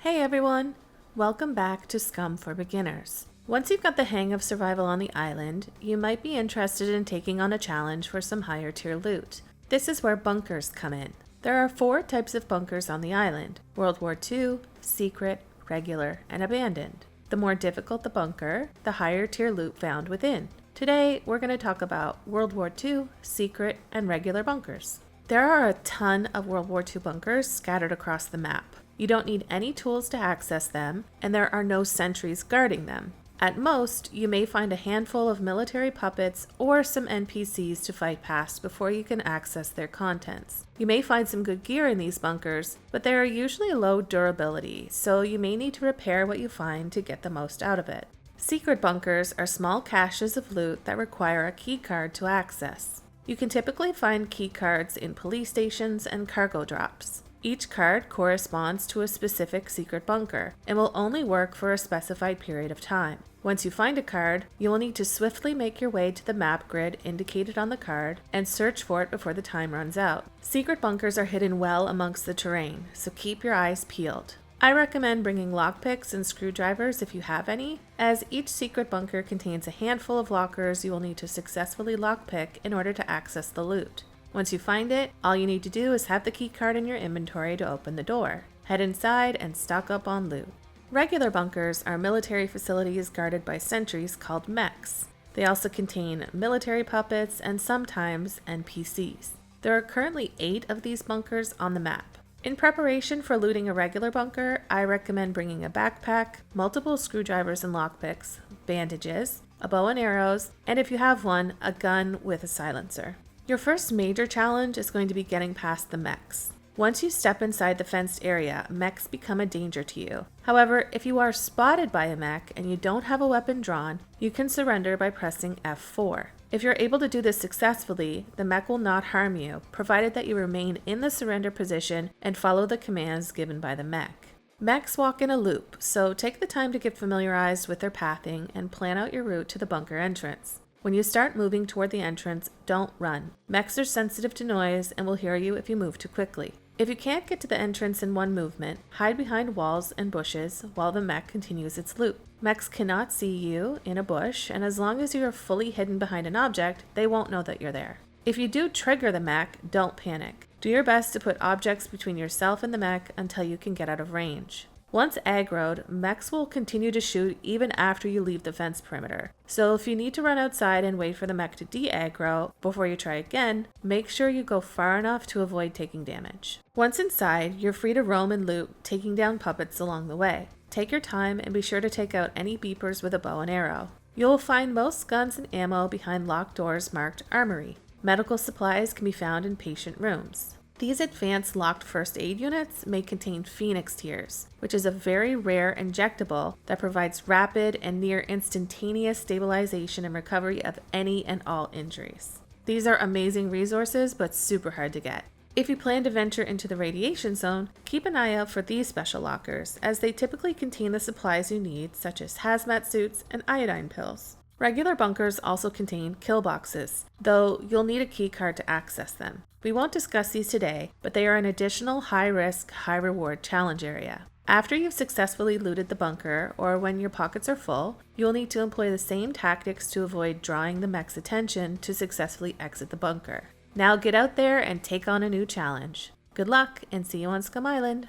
Hey everyone! Welcome back to SCUM for Beginners. Once you've got the hang of survival on the island, you might be interested in taking on a challenge for some higher tier loot. This is where bunkers come in. There are 4 types of bunkers on the island: World War II, Secret, Regular, and Abandoned. The more difficult the bunker, the higher tier loot found within. Today, we're going to talk about World War II, Secret, and Regular bunkers. There are a ton of World War II bunkers scattered across the map. You don't need any tools to access them, and there are no sentries guarding them. At most, you may find a handful of military puppets or some NPCs to fight past before you can access their contents. You may find some good gear in these bunkers, but they are usually low durability, so you may need to repair what you find to get the most out of it. Secret bunkers are small caches of loot that require a keycard to access. You can typically find keycards in police stations and cargo drops. Each card corresponds to a specific secret bunker and will only work for a specified period of time. Once you find a card, you will need to swiftly make your way to the map grid indicated on the card and search for it before the time runs out. Secret bunkers are hidden well amongst the terrain, so keep your eyes peeled. I recommend bringing lockpicks and screwdrivers if you have any, as each secret bunker contains a handful of lockers you will need to successfully lockpick in order to access the loot. Once you find it, all you need to do is have the keycard in your inventory to open the door. Head inside and stock up on loot. Regular bunkers are military facilities guarded by sentries called mechs. They also contain military puppets and sometimes NPCs. There are currently 8 of these bunkers on the map. In preparation for looting a regular bunker, I recommend bringing a backpack, multiple screwdrivers and lockpicks, bandages, a bow and arrows, and if you have one, a gun with a silencer. Your first major challenge is going to be getting past the mechs. Once you step inside the fenced area, mechs become a danger to you. However, if you are spotted by a mech and you don't have a weapon drawn, you can surrender by pressing F4. If you're able to do this successfully, the mech will not harm you, provided that you remain in the surrender position and follow the commands given by the mech. Mechs walk in a loop, so take the time to get familiarized with their pathing and plan out your route to the bunker entrance. When you start moving toward the entrance, don't run. Mechs are sensitive to noise and will hear you if you move too quickly. If you can't get to the entrance in one movement, hide behind walls and bushes while the mech continues its loop. Mechs cannot see you in a bush, and as long as you are fully hidden behind an object, they won't know that you're there. If you do trigger the mech, don't panic. Do your best to put objects between yourself and the mech until you can get out of range. Once aggroed, mechs will continue to shoot even after you leave the fence perimeter. So if you need to run outside and wait for the mech to de-aggro before you try again, make sure you go far enough to avoid taking damage. Once inside, you're free to roam and loot, taking down puppets along the way. Take your time and be sure to take out any beepers with a bow and arrow. You'll find most guns and ammo behind locked doors marked Armory. Medical supplies can be found in patient rooms. These advanced locked first aid units may contain Phoenix Tears, which is a very rare injectable that provides rapid and near instantaneous stabilization and recovery of any and all injuries. These are amazing resources, but super hard to get. If you plan to venture into the radiation zone, keep an eye out for these special lockers, as they typically contain the supplies you need, such as hazmat suits and iodine pills. Regular bunkers also contain kill boxes, though you'll need a keycard to access them. We won't discuss these today, but they are an additional high-risk, high-reward challenge area. After you've successfully looted the bunker, or when your pockets are full, you'll need to employ the same tactics to avoid drawing the mech's attention to successfully exit the bunker. Now get out there and take on a new challenge. Good luck, and see you on SCUM Island!